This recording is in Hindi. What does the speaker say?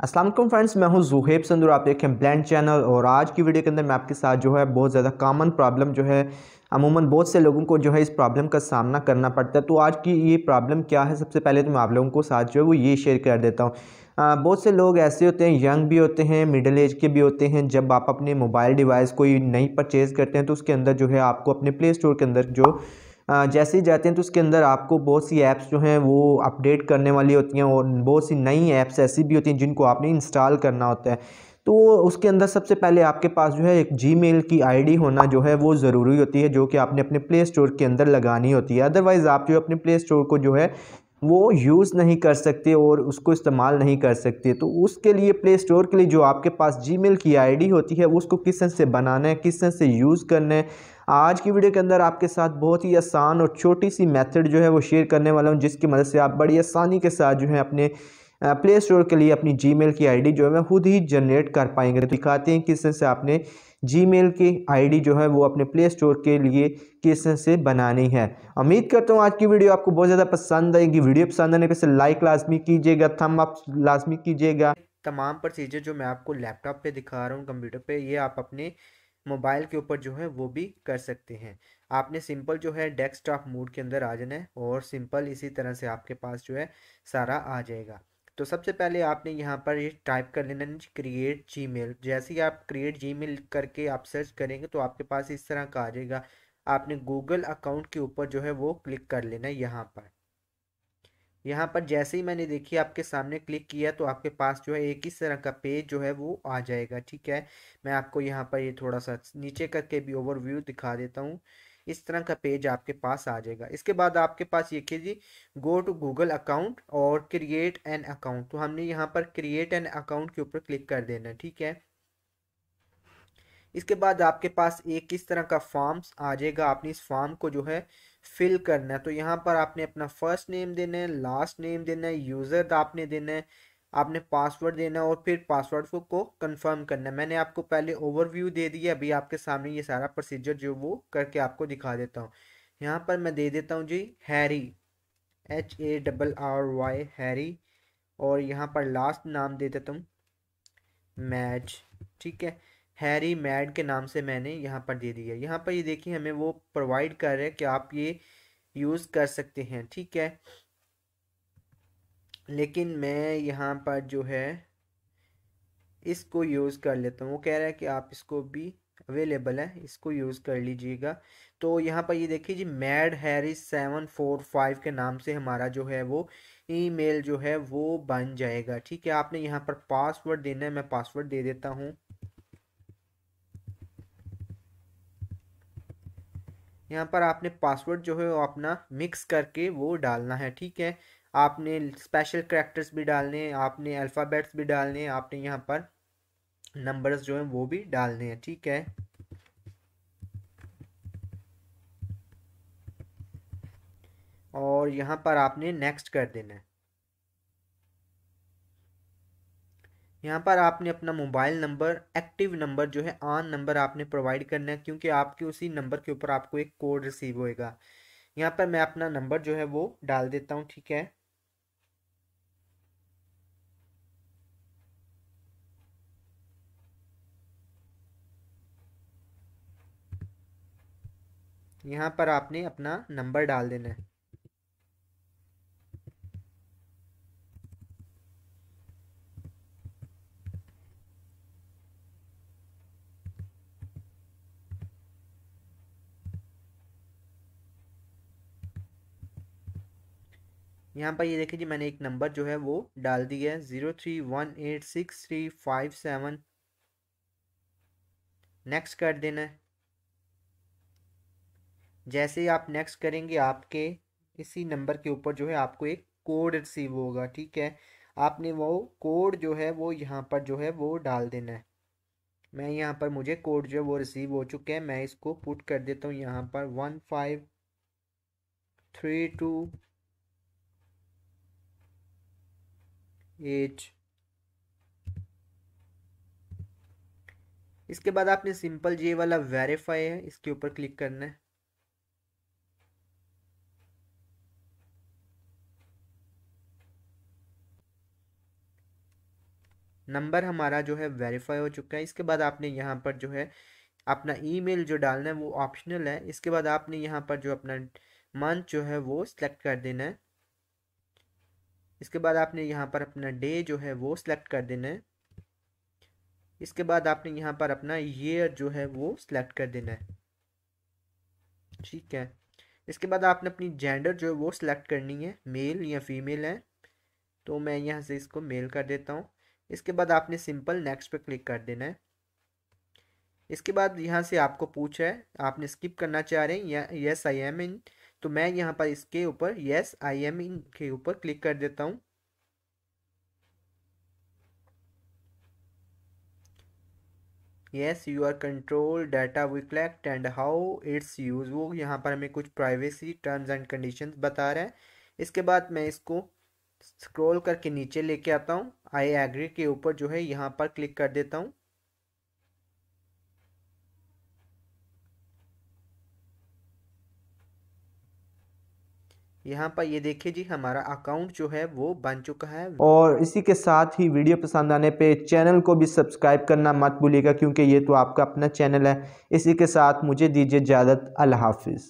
अस्सलाम वालेकुम फ्रेंड्स, मैं हूं जुहेब संदूर। आप देखें ब्लेंड चैनल। और आज की वीडियो के अंदर मैं आपके साथ जो है बहुत ज़्यादा कॉमन प्रॉब्लम जो है अमूमन बहुत से लोगों को जो है इस प्रॉब्लम का सामना करना पड़ता है। तो आज की ये प्रॉब्लम क्या है, सबसे पहले तो मैं आप लोगों को साथ जो है वो ये शेयर कर देता हूँ। बहुत से लोग ऐसे होते हैं, यंग भी होते हैं, मिडिल एज के भी होते हैं। जब आप अपने मोबाइल डिवाइस कोई नई परचेज़ करते हैं तो उसके अंदर जो है आपको अपने प्ले स्टोर के अंदर जो जैसे ही जाते हैं तो उसके अंदर आपको बहुत सी ऐप्स जो हैं वो अपडेट करने वाली होती हैं, और बहुत सी नई ऐप्स ऐसी भी होती हैं जिनको आपने इंस्टॉल करना होता है। तो उसके अंदर सबसे पहले आपके पास जो है एक जीमेल की आईडी होना जो है वो ज़रूरी होती है, जो कि आपने अपने प्ले स्टोर के अंदर लगानी होती है। अदरवाइज़ आप जो अपने प्ले स्टोर को जो है वो यूज़ नहीं कर सकते और उसको इस्तेमाल नहीं कर सकते। तो उसके लिए प्ले स्टोर के लिए जो आपके पास जीमेल की आईडी होती है उसको किस तरह से बनाना है, किस तरह से यूज़ करना है, आज की वीडियो के अंदर आपके साथ बहुत ही आसान और छोटी सी मेथड जो है वो शेयर करने वाला हूं, जिसकी मदद से आप बड़ी आसानी के साथ जो है अपने प्ले स्टोर के लिए अपनी जीमेल की आईडी जो है मैं खुद ही जनरेट कर पाएंगे। तो दिखाते हैं किस तरह से आपने जीमेल की आईडी जो है वो अपने प्ले स्टोर के लिए किस तरह से बनानी है। उम्मीद करता हूँ आज की वीडियो आपको बहुत ज़्यादा पसंद आएगी। वीडियो पसंद आने पर लाइक लाजमी कीजिएगा, थम अप लाजमी कीजिएगा। तमाम प्रोसीजर जो मैं आपको लैपटॉप पे दिखा रहा हूँ, कंप्यूटर पे, ये आप अपने मोबाइल के ऊपर जो है वो भी कर सकते हैं। आपने सिंपल जो है डेस्कटॉप मोड के अंदर आ जाना है और सिंपल इसी तरह से आपके पास जो है सारा आ जाएगा। तो सबसे पहले आपने यहाँ पर ये टाइप कर लेना है क्रिएट जीमेल। जैसे ही आप क्रिएट जीमेल करके आप सर्च करेंगे तो आपके पास इस तरह का आ जाएगा। आपने गूगल अकाउंट के ऊपर जो है वो क्लिक कर लेना है। यहाँ पर जैसे ही मैंने देखिए आपके सामने क्लिक किया तो आपके पास जो है एक इस तरह का पेज जो है वो आ जाएगा। ठीक है, मैं आपको यहाँ पर ये थोड़ा सा नीचे करके भी ओवरव्यू दिखा देता हूँ। इस तरह का पेज आपके पास आ जाएगा। इसके बाद आपके पास ये कीजिए गो टू गूगल अकाउंट और क्रिएट एन अकाउंट। तो हमने यहाँ पर क्रिएट एन अकाउंट के ऊपर क्लिक कर देना है। ठीक है, इसके बाद आपके पास एक इस तरह का फॉर्म्स आ जाएगा। आपने इस फॉर्म को जो है फिल करना है। तो यहाँ पर आपने अपना फर्स्ट नेम देना है, लास्ट नेम देना है, यूज़र आपने देना है, आपने पासवर्ड देना है और फिर पासवर्ड को कंफर्म करना है। मैंने आपको पहले ओवरव्यू दे दिया, अभी आपके सामने ये सारा प्रोसीजर जो वो करके आपको दिखा देता हूँ। यहाँ पर मैं दे देता हूँ जी हैरी, HARRY हैरी, और यहाँ पर लास्ट नाम दे देता हूँ मैच। ठीक है, हैरी मैड के नाम से मैंने यहाँ पर दे दिया। यहाँ पर ये देखिए हमें वो प्रोवाइड कर रहे हैं कि आप ये यूज़ कर सकते हैं। ठीक है, लेकिन मैं यहाँ पर जो है इसको यूज़ कर लेता हूँ। वो कह रहा है कि आप इसको भी अवेलेबल है, इसको यूज़ कर लीजिएगा। तो यहाँ पर ये देखिए जी मैड हैरिस 745 के नाम से हमारा जो है वो ईमेल जो है वो बन जाएगा। ठीक है, आपने यहाँ पर पासवर्ड देना है, मैं पासवर्ड दे देता हूँ। यहाँ पर आपने पासवर्ड जो है वो अपना मिक्स करके वो डालना है। ठीक है, आपने स्पेशल कैरेक्टर्स भी डालने हैं, आपने अल्फ़ाबेट्स भी डालने हैं, आपने यहाँ पर नंबर्स जो हैं वो भी डालने हैं। ठीक है, और यहाँ पर आपने नेक्स्ट कर देना है। यहाँ पर आपने अपना मोबाइल नंबर, एक्टिव नंबर जो है ऑन नंबर आपने प्रोवाइड करना है, क्योंकि आपके उसी नंबर के ऊपर आपको एक कोड रिसीव होएगा। यहाँ पर मैं अपना नंबर जो है वो डाल देता हूँ। ठीक है, यहाँ पर आपने अपना नंबर डाल देना है। यहाँ पर ये देखिए जी मैंने एक नंबर जो है वो डाल दिया है 03186337। नेक्स्ट कर देना है। जैसे ही आप नेक्स्ट करेंगे आपके इसी नंबर के ऊपर जो है आपको एक कोड रिसीव होगा। ठीक है, आपने वो कोड जो है वो यहाँ पर जो है वो डाल देना है। मैं यहाँ पर मुझे कोड जो है वो रिसीव हो चुके हैं, मैं इसको पुट कर देता हूँ यहाँ पर 1532H। इसके बाद आपने सिंपल ये वाला वेरीफाई है, इसके ऊपर क्लिक करना है। नंबर हमारा जो है वेरीफाई हो चुका है। इसके बाद आपने यहाँ पर जो है अपना ईमेल जो डालना है वो ऑप्शनल है। इसके बाद आपने यहाँ पर जो अपना मंथ जो है वो सिलेक्ट कर देना है। इसके बाद आपने यहाँ पर अपना डे जो है वो सिलेक्ट कर देना है। इसके बाद आपने यहाँ पर अपना ईयर जो है वो सिलेक्ट कर देना है। ठीक है, इसके बाद आपने अपनी जेंडर जो है वो सिलेक्ट करनी है, मेल या फीमेल है, तो मैं यहाँ से इसको मेल कर देता हूँ। इसके बाद आपने सिंपल नेक्स्ट पे क्लिक कर देना है। इसके बाद यहाँ से आपको पूछा है आपने स्किप करना चाह रहे हैं या यस आई एम इन, तो मैं यहाँ पर इसके ऊपर यस आई एम इन के ऊपर क्लिक कर देता हूँ। Yes you are control data we collect and how it's use, वो यहाँ पर हमें कुछ प्राइवेसी टर्म्स एंड कंडीशंस बता रहा है। इसके बाद मैं इसको स्क्रॉल करके नीचे लेके आता हूँ, आई एग्री के ऊपर जो है यहाँ पर क्लिक कर देता हूँ। यहाँ पर ये देखिए जी हमारा अकाउंट जो है वो बन चुका है। और इसी के साथ ही वीडियो पसंद आने पे चैनल को भी सब्सक्राइब करना मत भूलिएगा, क्योंकि ये तो आपका अपना चैनल है। इसी के साथ मुझे दीजिए इजाज़त। अल्लाह हाफिज़।